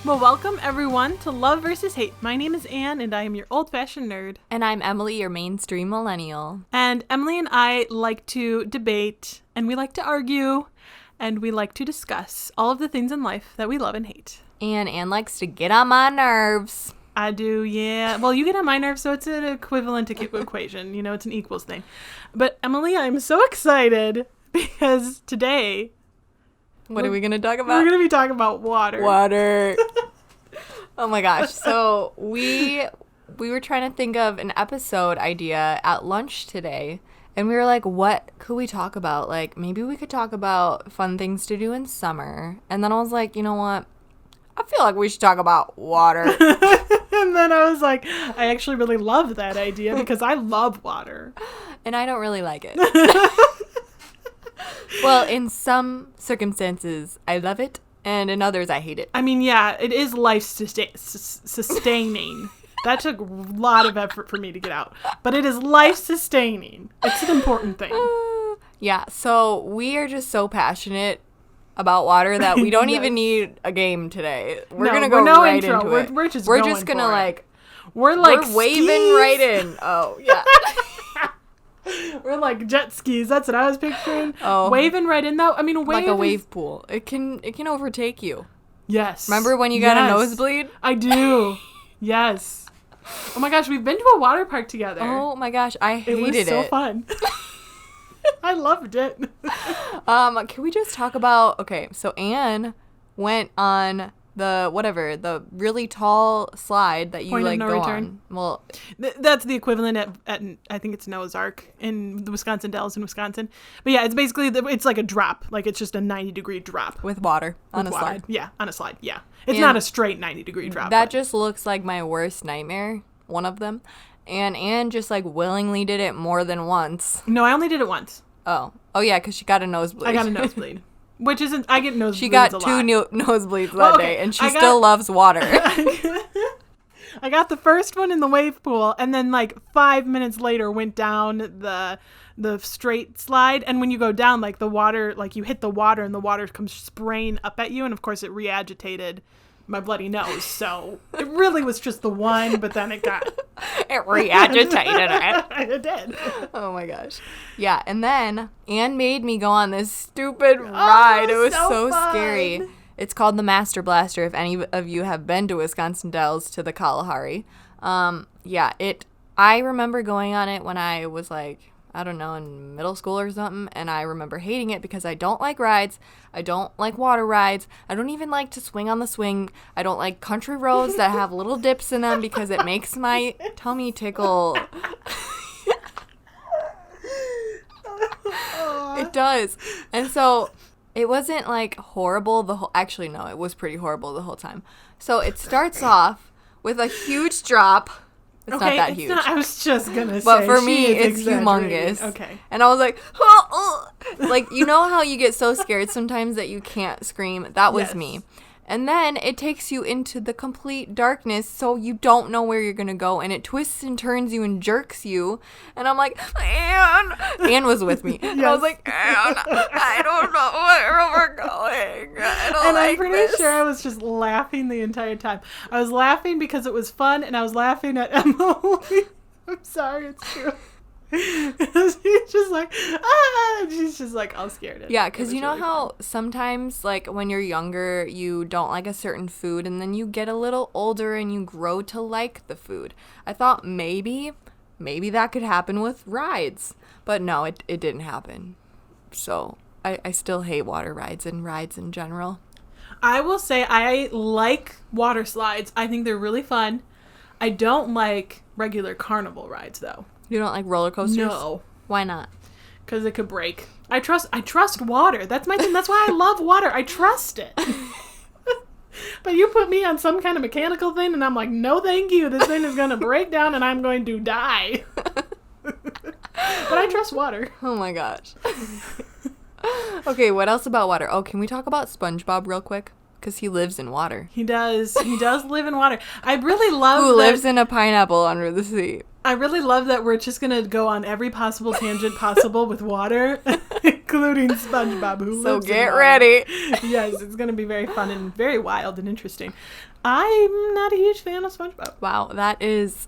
Well, welcome everyone to Love versus Hate. My name is Anne, and I am your old-fashioned nerd. And I'm Emily, your mainstream millennial. And Emily and I like to debate, and we like to argue, and we like to discuss all of the things in life that we love and hate. And Anne likes to get on my nerves. I do, yeah. Well, you get on my nerves, so it's an equivalent equation. You know, it's an equals thing. But Emily, I'm so excited because today... What are we going to talk about? We're going to be talking about water. Water. Oh my gosh. So we were trying to think of an episode idea at lunch today. And we were like, what could we talk about? Like, maybe we could talk about fun things to do in summer. And then I was like, you know what? I feel like we should talk about water. And then I was like, I actually really love that idea because I love water. And I don't really like it. Well, in some circumstances, I love it, and in others, I hate it. I mean, yeah, it is life sustaining. That took a lot of effort for me to get out. But it is life sustaining. It's an important thing. Yeah, so we are just so passionate about water that we don't even need a game today. We're going to go right into it. We're just going to like... We're like We're waving right in. Oh, yeah. We're like jet skis. That's what I was picturing. Oh, waving right in though. I mean, like a wave pool. It can overtake you. Yes. Remember when you got a nosebleed? I do. Yes. Oh my gosh, we've been to a water park together. Oh my gosh, I hated it. It was so fun. I loved it. Can we just talk about? Okay, so Anne went on the really tall slide that you Point like of no go return. on. Well, that's the equivalent at I think it's Noah's Ark in the Wisconsin Dells in Wisconsin. But yeah, it's basically it's like a drop, like it's just a 90-degree drop with water on a slide. Yeah, on a slide. Yeah, it's not a straight 90-degree drop. That just looks like my worst nightmare. One of them, and Anne just like willingly did it more than once. No, I only did it once. Oh yeah, because she got a nosebleed. I got a nosebleed. Which isn't, I get nosebleeds She got a two nosebleeds that day, and she still loves water. I got the first one in the wave pool, and then like 5 minutes later went down the straight slide. And when you go down, like the water, like you hit the water, and the water comes spraying up at you, and of course it re-agitated my bloody nose. So it really was just the one, but then it re-agitated it. It did. Oh my gosh. Yeah, and then Anne made me go on this stupid ride. It was so scary. It's called the Master Blaster, if any of you have been to Wisconsin Dells to the Kalahari. I remember going on it when I was like, I don't know, in middle school or something, and I remember hating it because I don't like rides. I don't like water rides. I don't even like to swing on the swing. I don't like country roads that have little dips in them because it makes my tummy tickle. It does. And so it wasn't like horrible actually no, it was pretty horrible the whole time. So it starts off with a huge drop. It's not that huge. I was just going to say. But for me, it's humongous. Okay. And I was like, like, you know how you get so scared sometimes that you can't scream? That was me. And then it takes you into the complete darkness, so you don't know where you're going to go. And it twists and turns you and jerks you. And I'm like, Anne. Anne was with me. And I was like, Anne, I don't know where we're going. I'm pretty sure I was just laughing the entire time. I was laughing because it was fun, and I was laughing at Emily. I'm sorry, it's true. She's just like, she's just like all scared. Yeah, because you know really how fun. Sometimes, like, when you're younger, you don't like a certain food, and then you get a little older and you grow to like the food. I thought maybe that could happen with rides, but no, it didn't happen. So I still hate water rides and rides in general. I will say I like water slides. I think they're really fun. I don't like regular carnival rides, though. You don't like roller coasters? No. Why not? Because it could break. I trust water. That's my thing. That's why I love water. I trust it. But you put me on some kind of mechanical thing, and I'm like, no, thank you. This thing is going to break down, and I'm going to die. But I trust water. Oh, my gosh. Okay, what else about water? Oh, can we talk about SpongeBob real quick? Because he lives in water. He does. He does live in water. I really love Who lives in a pineapple under the sea. I really love that we're just going to go on every possible tangent possible with water, including SpongeBob, who So lives in get water. ready. Yes, it's going to be very fun and very wild and interesting. I'm not a huge fan of SpongeBob. Wow, that is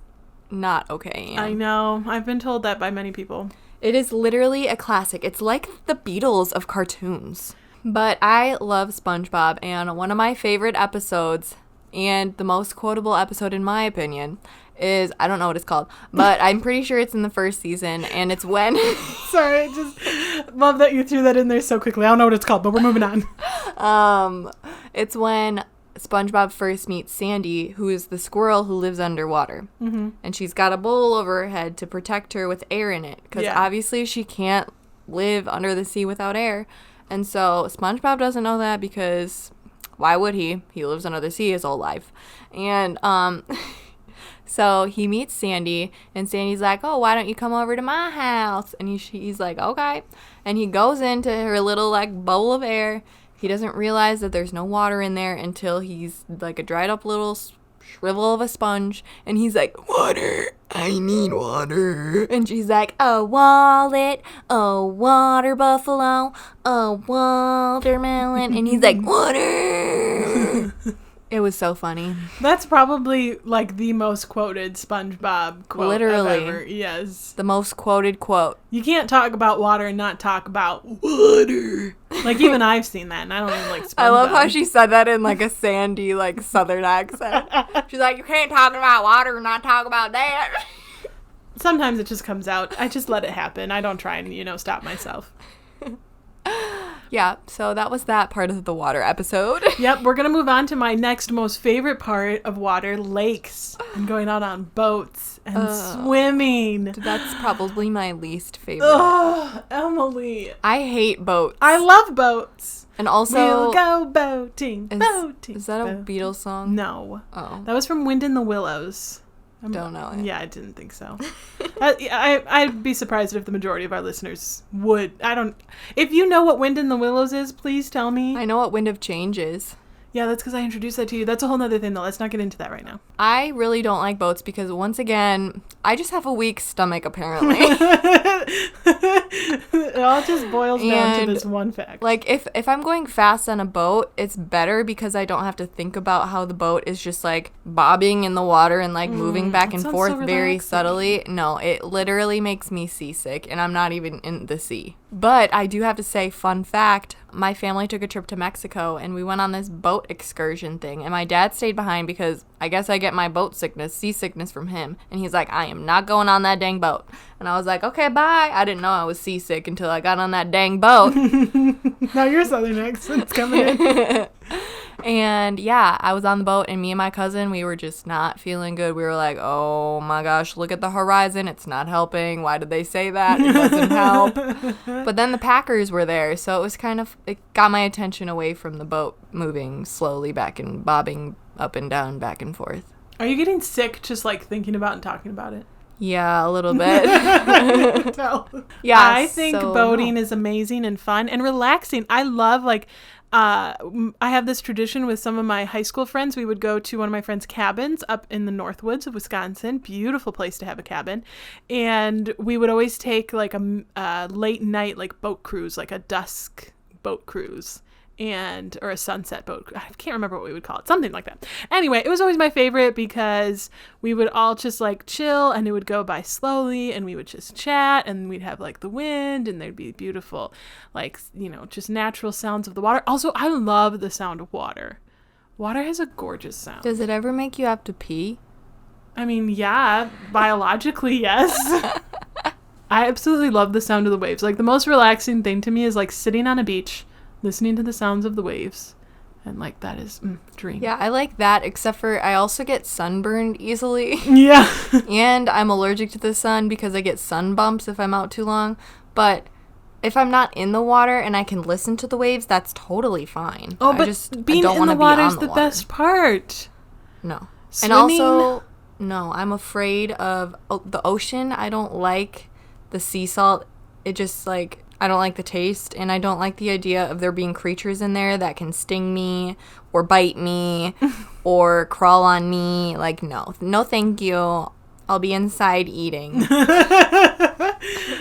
not okay, Anne. I know. I've been told that by many people. It is literally a classic. It's like the Beatles of cartoons. But I love SpongeBob, and one of my favorite episodes, and the most quotable episode in my opinion, is, I don't know what it's called, but I'm pretty sure it's in the first season, and it's when... Sorry, I just love that you threw that in there so quickly. I don't know what it's called, but we're moving on. It's when SpongeBob first meets Sandy, who is the squirrel who lives underwater. Mm-hmm. And she's got a bowl over her head to protect her with air in it, because obviously she can't live under the sea without air. And so SpongeBob doesn't know that because why would he? He lives under the sea his whole life. And so he meets Sandy, and Sandy's like, oh, why don't you come over to my house? And he's like, okay. And he goes into her little, like, bowl of air. He doesn't realize that there's no water in there until he's, like, a dried up little shrivel of a sponge. And he's like, water, I need water. And she's like, a wallet, a water buffalo, a watermelon. And he's like, water. It was so funny. That's probably like the most quoted SpongeBob quote Literally. ever. Yes. The most quoted quote. You can't talk about water and not talk about water. Like, even I've seen that, and I don't even like SpongeBob. I love how she said that in, like, a Sandy, like, southern accent. She's like, you can't talk about water and not talk about that. Sometimes it just comes out. I just let it happen. I don't try and, stop myself. Yeah, so that was that part of the water episode. Yep, we're going to move on to my next most favorite part of water, lakes, and going out on boats and swimming. That's probably my least favorite. Oh, Emily. I hate boats. I love boats. And also... We'll go boating, boating. Is that a Beatles song? No. Oh. That was from Wind in the Willows. Don't know it. Yeah, I didn't think so. I'd be surprised if the majority of our listeners would. If you know what Wind in the Willows is, please tell me. I know what Wind of Change is. Yeah, that's because I introduced that to you. That's a whole nother thing, though. Let's not get into that right now. I really don't like boats because, once again, I just have a weak stomach, apparently. It all just boils down to this one fact. Like, if I'm going fast on a boat, it's better because I don't have to think about how the boat is just, like, bobbing in the water and, like, moving back and forth very subtly. No, it literally makes me seasick, and I'm not even in the sea. But I do have to say, fun fact, my family took a trip to Mexico, and we went on this boat excursion thing, and my dad stayed behind because I guess I get my boat sickness, seasickness from him, and he's like, I am not going on that dang boat. And I was like, okay, bye. I didn't know I was seasick until I got on that dang boat. Now your southern accent's coming in. And yeah, I was on the boat, and me and my cousin, we were just not feeling good. We were like, oh my gosh, look at the horizon. It's not helping. Why did they say that? It doesn't help. But then the Packers were there, so it was it got my attention away from the boat moving slowly back and bobbing up and down, back and forth. Are you getting sick just, like, thinking about and talking about it? Yeah, a little bit. Yeah, I think boating is amazing and fun and relaxing. I love, like, I have this tradition with some of my high school friends. We would go to one of my friends' cabins up in the Northwoods of Wisconsin. Beautiful place to have a cabin. And we would always take, like, a late night, like, boat cruise, like a dusk boat cruise. Or a sunset boat. I can't remember what we would call it. Something like that. Anyway, it was always my favorite because we would all just, like, chill, and it would go by slowly, and we would just chat, and we'd have, like, the wind, and there'd be beautiful, like, just natural sounds of the water. Also, I love the sound of water. Water has a gorgeous sound. Does it ever make you have to pee? I mean, yeah, biologically, yes. I absolutely love the sound of the waves. Like, the most relaxing thing to me is, like, sitting on a beach, listening to the sounds of the waves, and, like, that is dream. Yeah, I like that, except for I also get sunburned easily. Yeah. And I'm allergic to the sun because I get sun bumps if I'm out too long. But if I'm not in the water and I can listen to the waves, that's totally fine. Oh, but being in the water is the best part. No. Swimming. And also, no, I'm afraid of the ocean. I don't like the sea salt. It just, like, I don't like the taste, and I don't like the idea of there being creatures in there that can sting me or bite me or crawl on me. Like, no thank you. I'll be inside eating.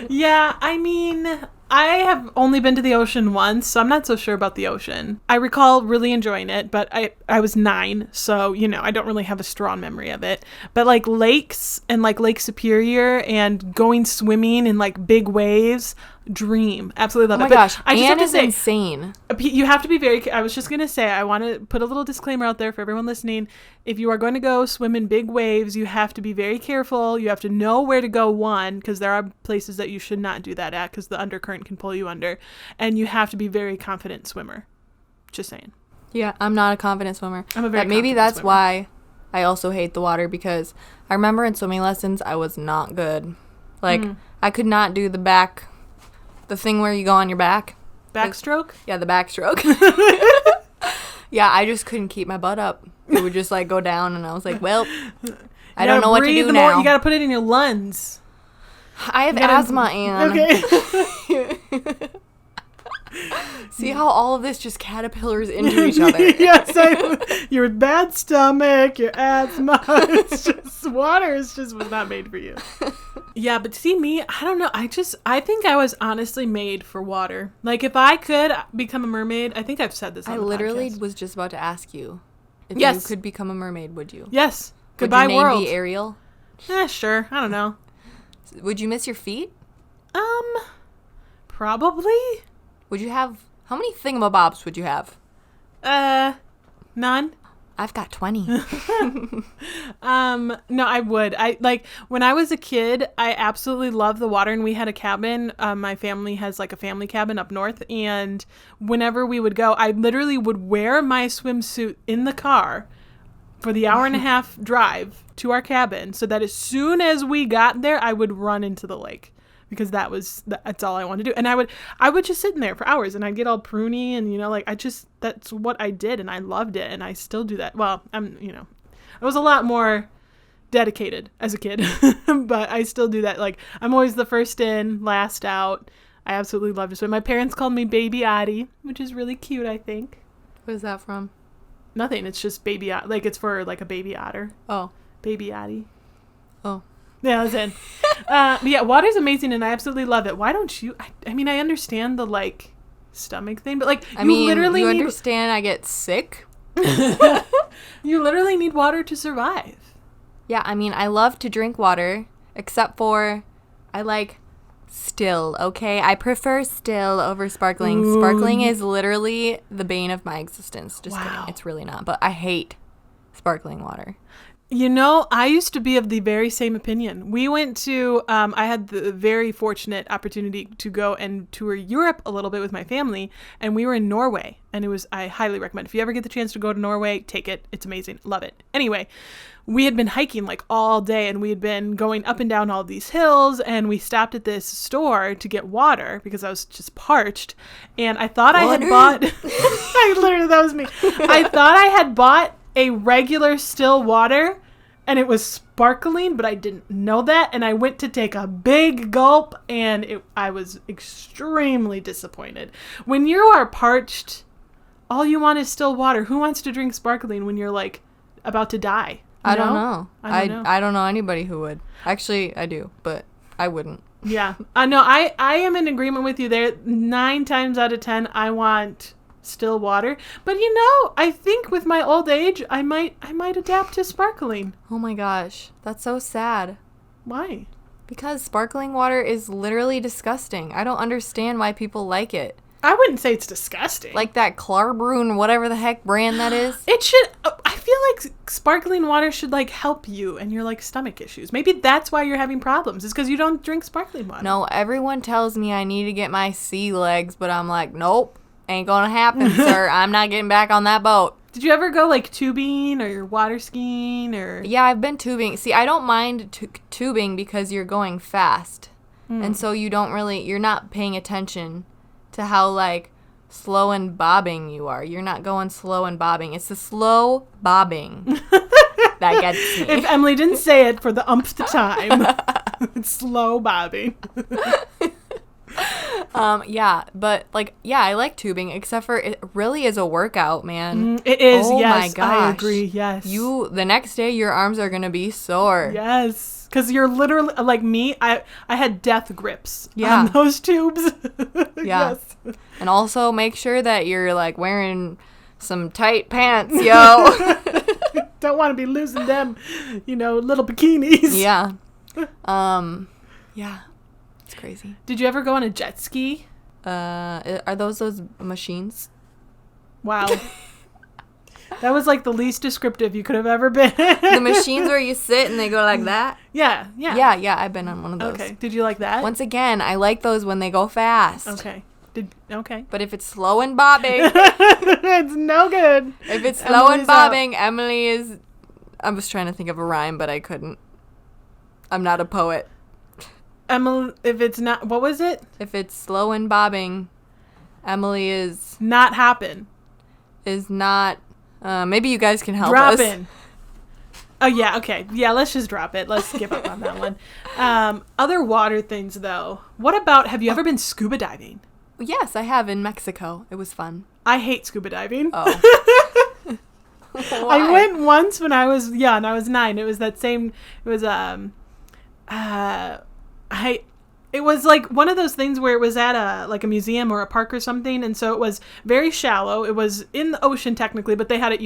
Yeah, I mean, I have only been to the ocean once, so I'm not so sure about the ocean. I recall really enjoying it, but I was 9, so, I don't really have a strong memory of it. But, like, lakes and, like, Lake Superior and going swimming in, like, big waves, dream. Absolutely love it. Oh my gosh, I just Anne have to is say, insane. you have to be I was just going to say, I want to put a little disclaimer out there for everyone listening. If you are going to go swim in big waves, you have to be very careful. You have to know where to go, one, because there are places that you should not do that at because the undercurrent can pull you under. And you have to be very confident swimmer. Just saying. Yeah, I'm not a confident swimmer. I'm a very maybe confident that's swimmer. why I also hate the water, because I remember in swimming lessons I was not good. Like, I could not do the thing where you go on your back. Backstroke? Yeah, the backstroke. Yeah, I just couldn't keep my butt up. It would just, like, go down, and I was like, well, I don't know what to do now. You got to put it in your lungs. I have asthma, Anne. Okay. See how all of this just caterpillars into each other. Yes, your bad stomach, your asthma, it's just, water was not made for you. Yeah, but see me, I don't know, I think I was honestly made for water. Like, if I could become a mermaid, I think I've said this on the literally podcast. was just about to ask you, if Yes. you could become a mermaid, would you? Yes. Would Goodbye, your name world. be Ariel? Sure. I don't know. Would you miss your feet? Probably. Would you have... How many thingamabobs would you have? None. I've got 20. No, I would. When I was a kid, I absolutely loved the water, and we had a cabin. My family has like a family cabin up north, and whenever we would go, I literally would wear my swimsuit in the car for the hour and a half drive to our cabin, so that as soon as we got there, I would run into the lake. Because that's all I wanted to do. And I would just sit in there for hours, and I'd get all pruny, and, that's what I did, and I loved it, and I still do that. Well, I was a lot more dedicated as a kid, but I still do that. Like, I'm always the first in, last out. I absolutely love to swim. My parents called me Baby Oddie, which is really cute, I think. What is that from? Nothing. It's just baby, like, it's for, like, a baby otter. Oh. Baby Oddie. Oh. Yeah, that's it. But yeah, water's amazing, and I absolutely love it. Why don't you? I mean, I understand the, like, stomach thing, but, like, you understand I get sick? You literally need water to survive. Yeah, I mean, I love to drink water, except for I like still, okay? I prefer still over sparkling. Ooh. Sparkling is literally the bane of my existence. Just kidding. It's really not, but I hate sparkling water. I used to be of the very same opinion. We went to, I had the very fortunate opportunity to go and tour Europe a little bit with my family, and we were in Norway, and I highly recommend. If you ever get the chance to go to Norway, take it. It's amazing. Love it. Anyway, we had been hiking like all day, and we had been going up and down all these hills, and we stopped at this store to get water because I was just parched, and I thought I had bought, that was me. I thought I had bought a regular still water, and it was sparkling, but I didn't know that, and I went to take a big gulp, and I was extremely disappointed. When you are parched, all you want is still water. Who wants to drink sparkling when you're, like, about to die? I don't know. I don't know anybody who would. Actually, I do, but I wouldn't. Yeah. No, I am in agreement with you there. 9 times out of 10, I want still water, but I think with my old age I might adapt to sparkling. Oh my gosh, that's so sad. Why? Because sparkling water is literally disgusting. I don't understand why people like it. I wouldn't say it's disgusting. Like that Clarbrune, whatever the heck brand that is. It should. I feel like sparkling water should, like, help you and your, like, stomach issues. Maybe that's why you're having problems. It's because you don't drink sparkling water. No, everyone tells me I need to get my sea legs, but I'm like, nope. Ain't gonna happen, sir. I'm not getting back on that boat. Did you ever go, like, tubing or water skiing or? Yeah, I've been tubing. See, I don't mind tubing because you're going fast. And so you're not paying attention to how, like, slow and bobbing you are. You're not going slow and bobbing. It's the slow bobbing that gets me. If Emily didn't say it for the umpth time, it's slow bobbing. I like tubing, except for it really is a workout, man. It is, oh yes. My gosh. I agree, yes. The next day, your arms are going to be sore. Yes. Because you're literally, like me, I had death grips Yeah. on those tubes. Yeah. Yes. And also make sure that you're like wearing some tight pants, yo. Don't want to be losing them, little bikinis. Yeah. Yeah. It's crazy. Did you ever go on a jet ski? Are those machines? Wow. That was like the least descriptive you could have ever been. The machines where you sit and they go like that? Yeah. Yeah, I've been on one of those. Okay. Did you like that? Once again, I like those when they go fast. Okay. But if it's slow and bobbing, it's no good. if it's slow and Emily's bobbing, Emily is... I was trying to think of a rhyme, but I couldn't. I'm not a poet. Emily, if it's not, what was it? If it's slow and bobbing, Emily is Not happen. not... maybe you guys can help Drop us. in. Oh, yeah, okay. Yeah, let's just drop it. Let's skip up on that one. Other water things, though. What about, have you ever been scuba diving? Yes, I have in Mexico. It was fun. I hate scuba diving. Oh. I went once when I was young. I was 9. It was it was like one of those things where it was at a museum or a park or something, and so it was very shallow. It was in the ocean technically, but they had it,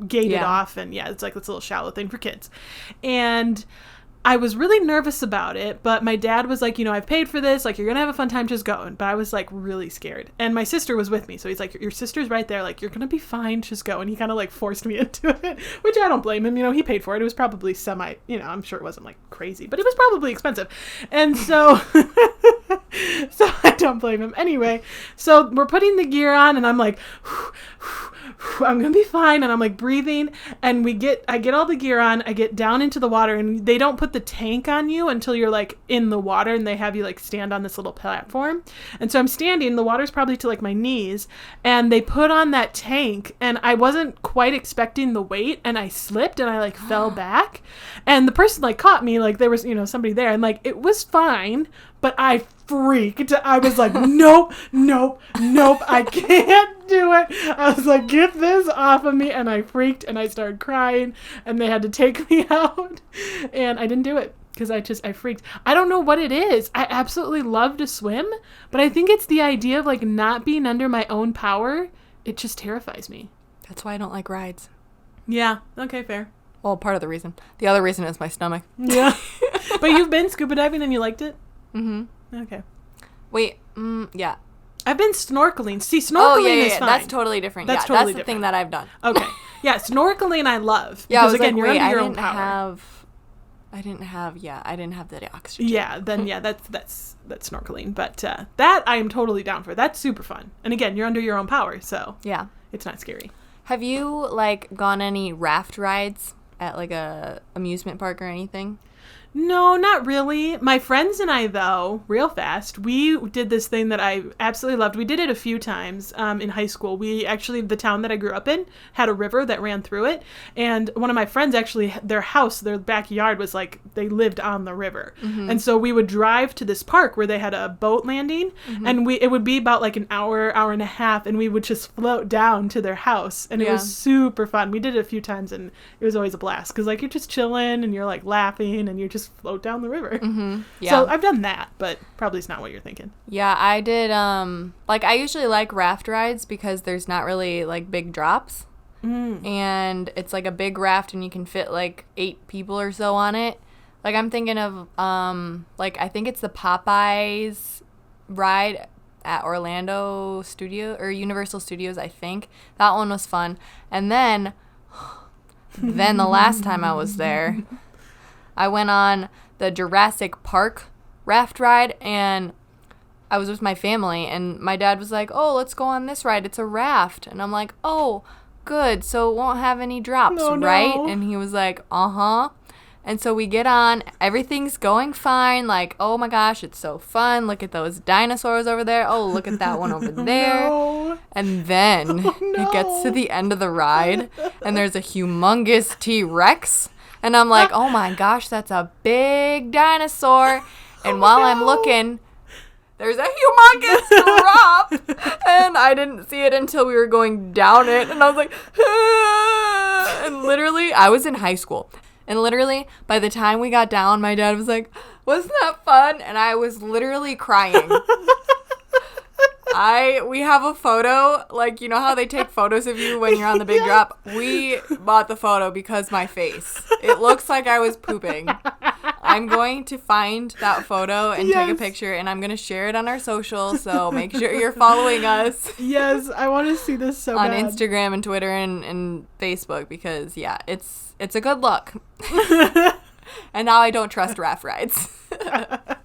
gated off, and it's like this little shallow thing for kids. And I was really nervous about it, but my dad was like, I've paid for this, like, you're gonna have a fun time, just going. But I was like really scared, and my sister was with me, so he's like, your sister's right there, like, you're gonna be fine, just go. And he kind of like forced me into it, which I don't blame him. He paid for it. It was probably I'm sure it wasn't like crazy, but it was probably expensive, and so so I don't blame him. Anyway, so we're putting the gear on, and I'm like, I'm gonna be fine, and I'm like breathing, and I get all the gear on, I get down into the water, and they don't put the tank on you until you're like in the water, and they have you like stand on this little platform. And so I'm standing, the water's probably to like my knees, and they put on that tank, and I wasn't quite expecting the weight, and I slipped, and I like fell back, and the person like caught me, like there was somebody there, and like it was fine, but I freaked. I was like, nope, I can't do it. I was like, get this off of me. And I freaked, and I started crying, and they had to take me out, and I didn't do it because I freaked. I don't know what it is. I absolutely love to swim, but I think it's the idea of like not being under my own power. It just terrifies me. That's why I don't like rides. Yeah. Okay, fair. Well, part of the reason. The other reason is my stomach. Yeah. But you've been scuba diving and you liked it? Mm-hmm. Okay. Wait, yeah. I've been snorkeling. See, snorkeling is fine. That's totally different. That's totally different. The thing that I've done. Okay. Yeah, snorkeling I love. Yeah, Because again, you're under your own power. I didn't have the oxygen. Yeah, then that's snorkeling. But that I am totally down for. That's super fun. And again, you're under your own power, so yeah, it's not scary. Have you like gone any raft rides at like a amusement park or anything? No, not really. My friends and I, though, real fast, we did this thing that I absolutely loved. We did it a few times in high school. The town that I grew up in had a river that ran through it. And one of my friends, actually, their backyard was like, they lived on the river. Mm-hmm. And so we would drive to this park where they had a boat landing. Mm-hmm. And it would be about like an hour and a half. And we would just float down to their house. And it was super fun. We did it a few times, and it was always a blast. Because like you're just chilling, and you're like laughing, and you're just float down the river. Mm-hmm. Yeah. So I've done that, but probably it's not what you're thinking. Yeah, I did. I usually like raft rides because there's not really like big drops, and it's like a big raft, and you can fit like 8 people or so on it. Like I'm thinking of I think it's the Popeyes ride at Orlando Universal Studios. I think that one was fun, and then the last time I was there, I went on the Jurassic Park raft ride, and I was with my family, and my dad was like, oh, let's go on this ride. It's a raft. And I'm like, oh, good. So it won't have any drops, right? No. And he was like, uh-huh. And so we get on. Everything's going fine. Like, oh, my gosh, it's so fun. Look at those dinosaurs over there. Oh, look at that one over there. No. And then it gets to the end of the ride, and there's a humongous T-Rex. And I'm like, oh my gosh, that's a big dinosaur. And while I'm looking, there's a humongous drop. And I didn't see it until we were going down it. And I was like, ah! And literally, I was in high school. And literally, by the time we got down, my dad was like, wasn't that fun? And I was literally crying. We have a photo, like, you know how they take photos of you when you're on the big drop? We bought the photo because my face. It looks like I was pooping. I'm going to find that photo and take a picture, and I'm going to share it on our social, so make sure you're following us. Yes, I want to see this so on bad. Instagram and Twitter and Facebook, because, yeah, it's a good look. And now I don't trust raft rides.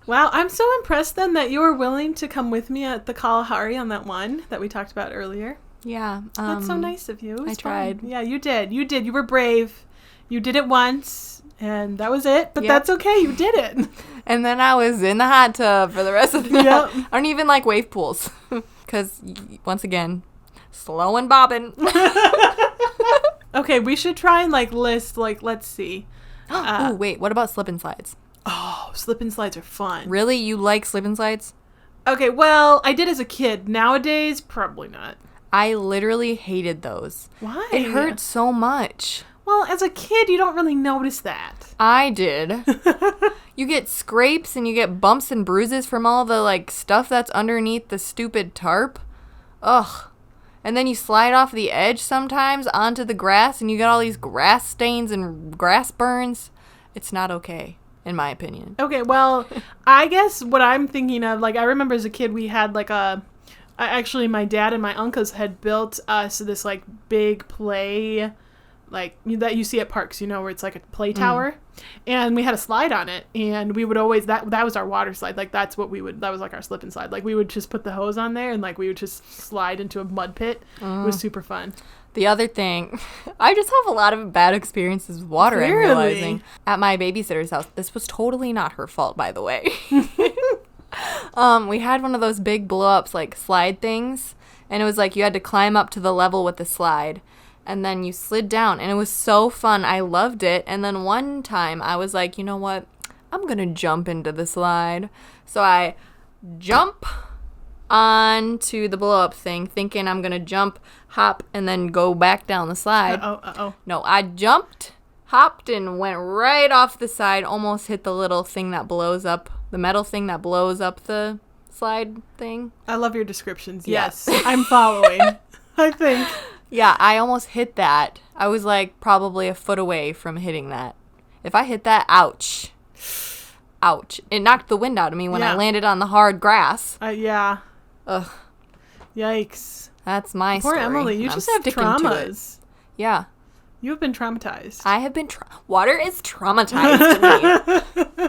Wow, I'm so impressed then that you were willing to come with me at the Kalahari on that one that we talked about earlier. Yeah. That's so nice of you. I tried. Yeah, you did. You were brave. You did it once, and that was it. But that's okay. You did it. And then I was in the hot tub for the rest of the night. I don't even like wave pools. Because, once again, slow and bobbing. Okay, we should try and, like, list, like, let's see. Oh, wait. What about slip and slides? Oh, slip and slides are fun. Really? You like slip and slides? Okay, well, I did as a kid. Nowadays, probably not. I literally hated those. Why? It hurt so much. Well, as a kid, you don't really notice that. I did. You get scrapes and you get bumps and bruises from all the, like, stuff that's underneath the stupid tarp. Ugh. And then you slide off the edge sometimes onto the grass and you get all these grass stains and grass burns. It's not okay, in my opinion. Okay, well, I guess what I'm thinking of, like, I remember as a kid we had, like, actually my dad and my uncles had built us this, like, big play, like, that you see at parks, you know, where it's like a play tower. And we had a slide on it, and we would always, that was our water slide. Like, that was like our slip and slide. Like, we would just put the hose on there, and, like, we would just slide into a mud pit. It was super fun. The other thing, I just have a lot of bad experiences with water, Clearly. I'm realizing. At my babysitter's house, this was totally not her fault, by the way. We had one of those big blow-ups, like, slide things, and it was like you had to climb up to the level with the slide. And then you slid down, and it was so fun. I loved it. And then one time, I was like, you know what? I'm going to jump into the slide. So I jump onto the blow-up thing, thinking I'm going to jump, hop, and then go back down the slide. No, I jumped, hopped, and went right off the side, almost hit the little thing that blows up, the metal thing that blows up the slide thing. I love your descriptions. Yes, I'm following, I think. Yeah, I almost hit that. I was, like, probably a foot away from hitting that. If I hit that, ouch. Ouch. It knocked the wind out of me when I landed on the hard grass. Yeah. Ugh. Yikes. That's my Poor story. Emily, you just have traumas. Yeah. You have been traumatized. I have been water is traumatized to me.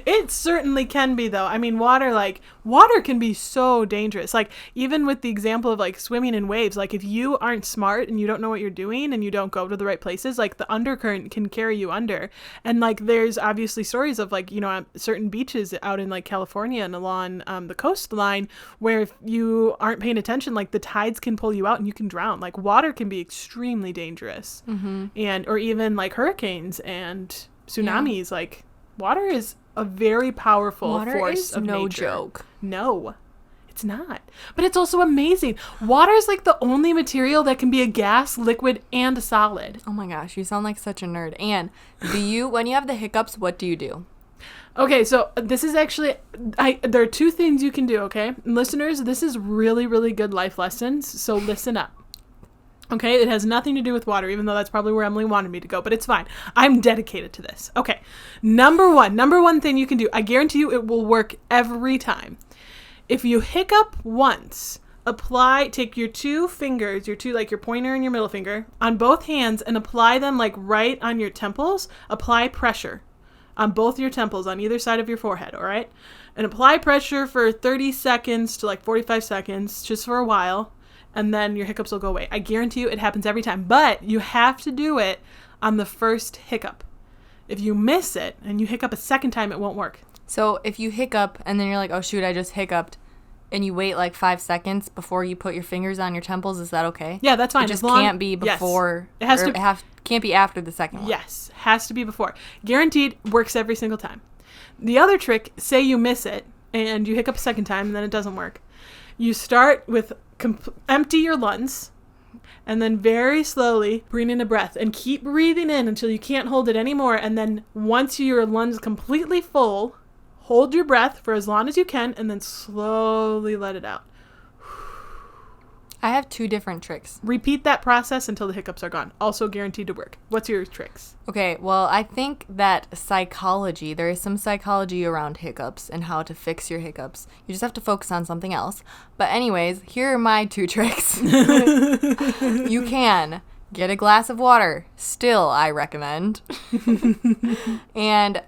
It certainly can be, though. I mean, water can be so dangerous. Like, even with the example of, like, swimming in waves, like, if you aren't smart and you don't know what you're doing and you don't go to the right places, like, the undercurrent can carry you under. And, like, there's obviously stories of, like, you know, certain beaches out in, like, California and along the coastline where if you aren't paying attention, like, the tides can pull you out and you can drown. Like, water can be extremely dangerous. And, or even, like, hurricanes and tsunamis, like, water is a very powerful force of nature. No joke. No, it's not. But it's also amazing. Water is like the only material that can be a gas, liquid, and a solid. Oh my gosh, you sound like such a nerd. And when you have the hiccups, what do you do? Okay, so this is actually, there are two things you can do, okay? Listeners, this is really, really good life lessons, so listen up. Okay, it has nothing to do with water, even though that's probably where Emily wanted me to go, but it's fine. I'm dedicated to this. Okay, number one thing you can do, I guarantee you it will work every time. If you hiccup once, take your two fingers, like your pointer and your middle finger, on both hands and apply them like right on your temples. Apply pressure on both your temples on either side of your forehead, all right? And apply pressure for 30 seconds to like 45 seconds, just for a while. And then your hiccups will go away. I guarantee you it happens every time. But you have to do it on the first hiccup. If you miss it and you hiccup a second time, it won't work. So if you hiccup and then you're like, oh, shoot, I just hiccuped, and you wait like 5 seconds before you put your fingers on your temples, is that okay? Yeah, that's fine. It just can't be before. Yes. Can't be after the second one. Yes, has to be before. Guaranteed, works every single time. The other trick, say you miss it and you hiccup a second time and then it doesn't work. You start with empty your lungs, And then very slowly bring in a breath and keep breathing in until you can't hold it anymore. And then once your lungs completely full, hold your breath for as long as you can and then slowly let it out. I have 2 different tricks. Repeat that process until the hiccups are gone. Also guaranteed to work. What's your tricks? Okay, well, I think that there is some psychology around hiccups and how to fix your hiccups. You just have to focus on something else. But anyways, here are my 2 tricks. You can get a glass of water. Still, I recommend. And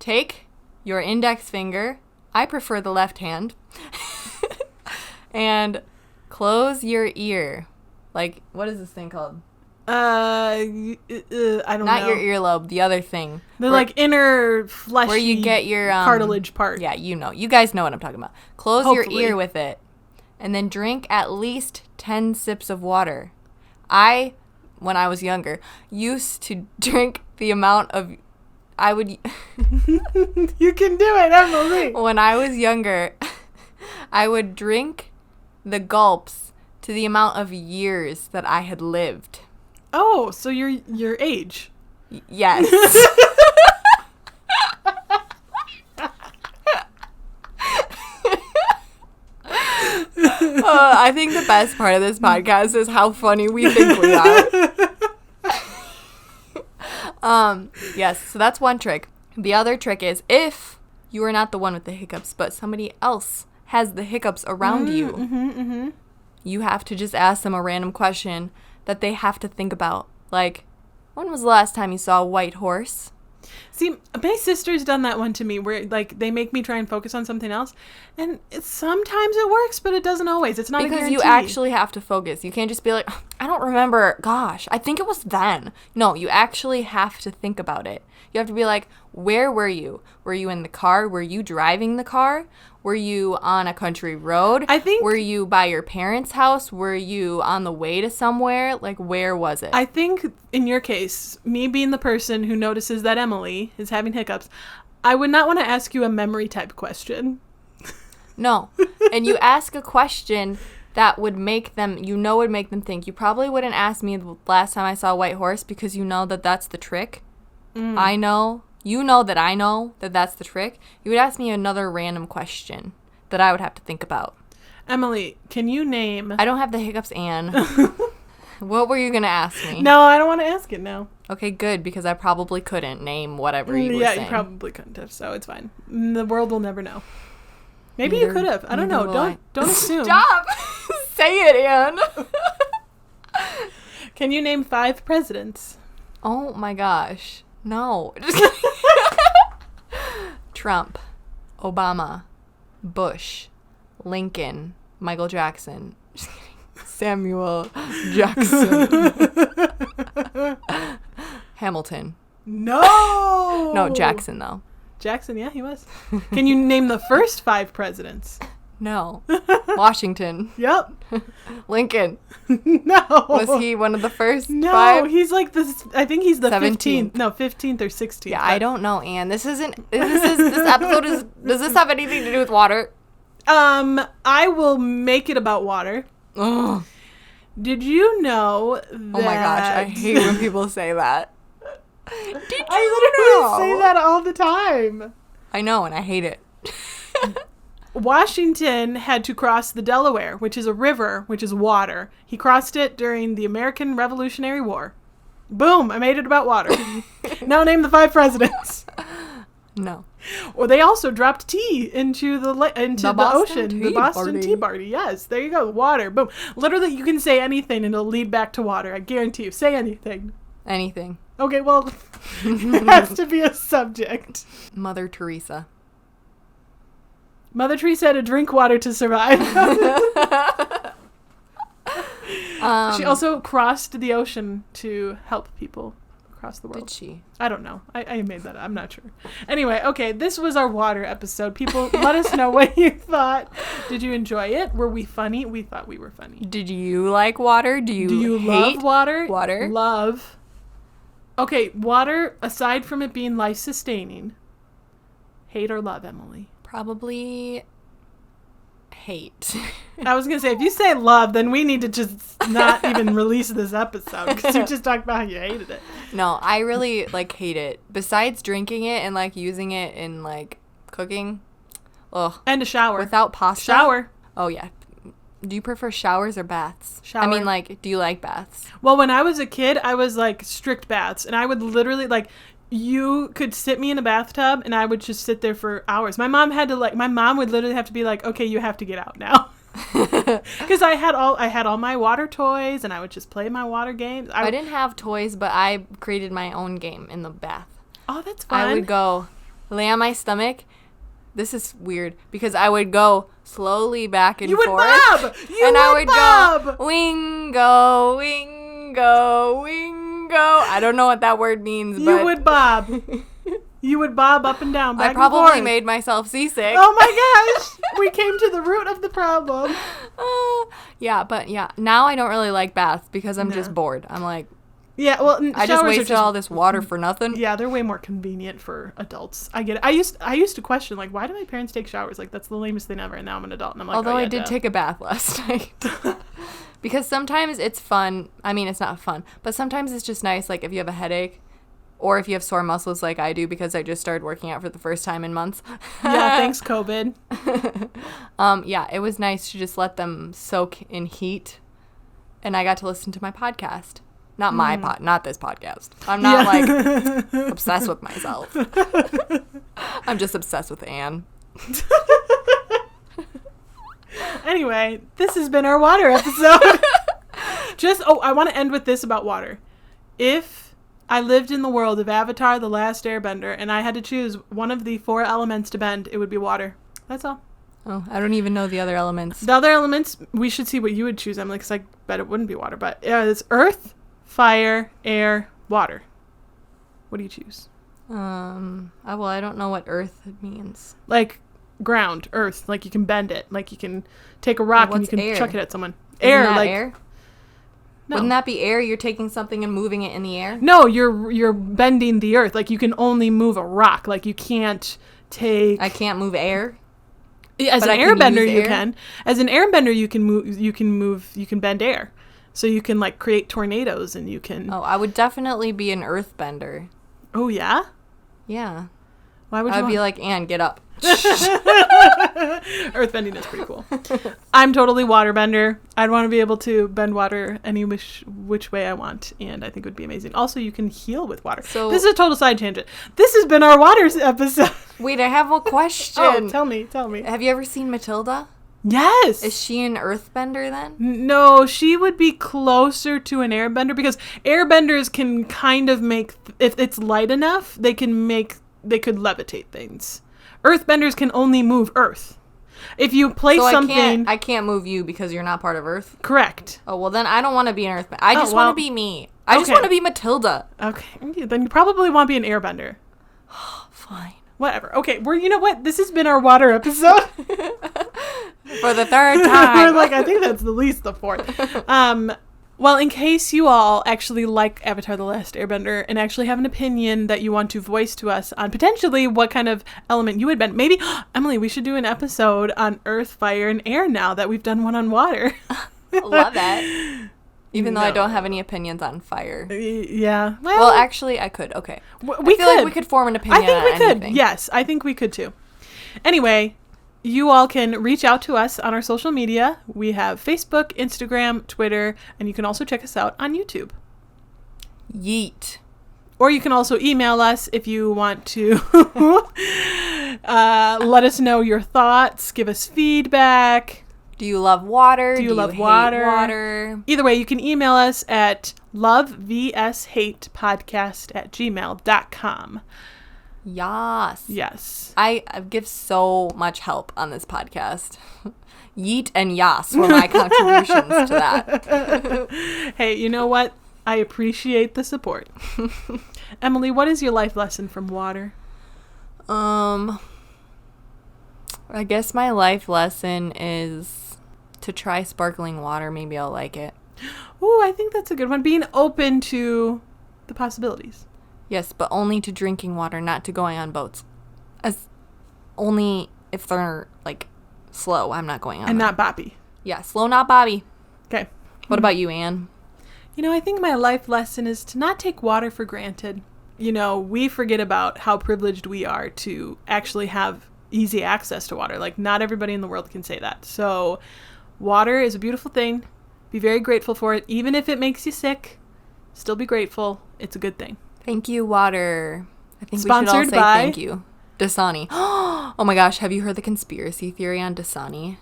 take your index finger. I prefer the left hand. And close your ear. Like, what is this thing called? I don't know. Not your earlobe, the other thing. The like inner fleshy where you get your cartilage part. Yeah, you guys know what I'm talking about. Close Hopefully. your ear with it. And then drink at least 10 sips of water. When I was younger, used to drink the amount of You can do it, Emily. When I was younger, I would drink the gulps to the amount of years that I had lived. Oh, so your age. Yes. I think the best part of this podcast is how funny we think we are. Yes, so that's one trick. The other trick is if you are not the one with the hiccups, but somebody else has the hiccups around you, you have to just ask them a random question that they have to think about. Like, when was the last time you saw a white horse? See, my sister's done that one to me where, like, they make me try and focus on something else. And sometimes it works, but it doesn't always. It's not a guarantee. Because you actually have to focus. You can't just be like, I don't remember. Gosh, I think it was then. No, you actually have to think about it. You have to be like, where were you? Were you in the car? Were you driving the car? Were you on a country road? Were you by your parents' house? Were you on the way to somewhere? Like, where was it? I think in your case, me being the person who notices that Emily is having hiccups, I would not want to ask you a memory type question. No. And you ask a question that would make them think. You probably wouldn't ask me the last time I saw a white horse because you know that that's the trick. I know. You know that I know that that's the trick. You would ask me another random question that I would have to think about. Emily, can you name... I don't have the hiccups, Anne. What were you going to ask me? No, I don't want to ask it now. Okay, good, because I probably couldn't name whatever you were saying. Yeah, you probably couldn't have, so it's fine. The world will never know. Maybe you could have. I don't know. Don't assume. Stop! Say it, Anne. Can you name 5 presidents? Oh my gosh. No. Trump, Obama, Bush, Lincoln, Michael Jackson, Samuel Jackson, Hamilton. No, Jackson, though. Jackson, yeah, he was. Can you name the first 5 presidents? No. Washington. Yep. Lincoln. No. Was he one of the first 5? No, he's like this. I think he's the 17th. 15th. No, 15th or 16th. Yeah, I don't know, Anne. This episode is. Does this have anything to do with water? I will make it about water. Ugh. Did you know that... Oh my gosh, I hate when people say that. I literally say that all the time. I know, and I hate it. Washington had to cross the Delaware, which is a river, which is water. He crossed it during the American Revolutionary War. Boom, I made it about water. Now name the 5 presidents. No. Or they also dropped tea into the ocean. Tea The Boston Party. Tea Party. Yes, there you go. Water. Boom. Literally, you can say anything and it'll lead back to water. I guarantee you. Say anything. Anything. Okay, well, it has to be a subject. Mother Teresa. Mother Teresa had to drink water to survive. She also crossed the ocean to help people across the world. Did she? I don't know. I made that up. I'm not sure. Anyway, okay, this was our water episode. People, let us know what you thought. Did you enjoy it? Were we funny? We thought we were funny. Did you like water? Do you hate love water? Water? Love. Okay, water, aside from it being life-sustaining, hate or love, Emily? Probably hate. I was going to say, if you say love, then we need to just not even release this episode because you just talked about how you hated it. No, I really hate it. Besides drinking it and using it in cooking. Ugh. And a shower. Without pasta. Shower. Oh yeah. Do you prefer showers or baths? Shower. I mean, do you like baths? Well, when I was a kid, I was strict baths, and I would literally you could sit me in a bathtub, and I would just sit there for hours. My mom would literally have to be like, okay, you have to get out now. Because I had all my water toys, and I would just play my water games. I didn't have toys, but I created my own game in the bath. Oh, that's fun. I would go lay on my stomach. This is weird because I would go slowly back and forth. Bob! I would go wingo, wingo, wingo. I don't know what that word means, but you would bob. You would bob up and down, back I probably and forth. made myself seasick. Oh my gosh! We came to the root of the problem. Yeah. Now I don't really like baths because I'm just bored. I'm like, yeah, well, I just wasted all this water for nothing. Yeah, they're way more convenient for adults. I get it. I used to question why do my parents take showers? That's the lamest thing ever. And now I'm an adult, and I'm like, although I did take a bath last night. Because sometimes it's fun. I mean, it's not fun, but sometimes it's just nice. If you have a headache, or if you have sore muscles like I do, because I just started working out for the first time in months. Yeah, thanks COVID. Yeah, it was nice to just let them soak in heat, and I got to listen to my podcast. Not not this podcast. I'm not obsessed with myself. I'm just obsessed with Anne. Anyway, this has been our water episode. I want to end with this about water. If I lived in the world of Avatar: The Last Airbender and I had to choose one of the 4 elements to bend, it would be water. That's all. Oh, I don't even know the other elements. The other elements, we should see what you would choose, Emily, because I bet it wouldn't be water. But it's earth, fire, air, water. What do you choose? I don't know what earth means. Ground, earth. You can bend it. You can take a rock and you can chuck it at someone. Isn't that air? No. Wouldn't that be air? You're taking something and moving it in the air? No, you're bending the earth. You can only move a rock. You can't take. I can't move air. As an airbender, you can. As an airbender, you can move. You can bend air. So you can create tornadoes, and you can. Oh, I would definitely be an earthbender. Oh yeah. Yeah. Why would you? I'd be like, Anne, get up. Earthbending is pretty cool. I'm totally waterbender. I'd want to be able to bend water any which way I want, and I think it would be amazing. Also, you can heal with water. So this is a total side tangent. This has been our waters episode. Wait, I have a question. Oh, tell me. Have you ever seen Matilda? Yes. Is she an earthbender then? No, she would be closer to an airbender because airbenders can kind of make, if it's light enough, they could levitate things. Earthbenders can only move earth. If you place something... I can't move you because you're not part of earth? Correct. Oh, well then I don't want to be an earthbender. I just want to be me. I just want to be Matilda. Okay. Then you probably want to be an airbender. Fine. Whatever. Okay, you know what? This has been our water episode. For the 3rd time. We're I think that's the least the 4th. Well, in case you all actually like Avatar: The Last Airbender and actually have an opinion that you want to voice to us on potentially what kind of element you would bend, maybe, Emily, we should do an episode on earth, fire, and air now that we've done one on water. Love that. Even though I don't have any opinions on fire. Yeah. Well, actually, I could. Okay. We could form an opinion on anything. I think we could. Yes, I think we could too. Anyway, you all can reach out to us on our social media. We have Facebook, Instagram, Twitter, and you can also check us out on YouTube. Yeet. Or you can also email us if you want to let us know your thoughts, give us feedback. Do you love water? Do you hate water? Either way, you can email us at lovevshatepodcast@gmail.com. Yes. I give so much help on this podcast. Yeet and yas were my contributions to that. Hey, you know what? I appreciate the support. Emily, what is your life lesson from water? I guess my life lesson is to try sparkling water. Maybe I'll like it. Ooh, I think that's a good one. Being open to the possibilities. Yes, but only to drinking water, not to going on boats. As only if they're slow, I'm not going on. And them. not boppy. Yeah, slow, not bobby. Okay. What about you, Anne? I think my life lesson is to not take water for granted. We forget about how privileged we are to actually have easy access to water. Like, not everybody in the world can say that. So water is a beautiful thing. Be very grateful for it. Even if it makes you sick, still be grateful. It's a good thing. Thank you, water. I think Sponsored we should all say by thank you. Dasani. Oh my gosh, have you heard the conspiracy theory on Dasani?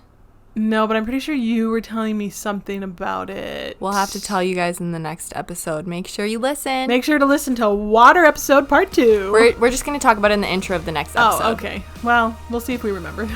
No, but I'm pretty sure you were telling me something about it. We'll have to tell you guys in the next episode. Make sure you listen. Make sure to listen to Water episode part 2. We're just going to talk about it in the intro of the next episode. Oh, okay. Well, we'll see if we remember.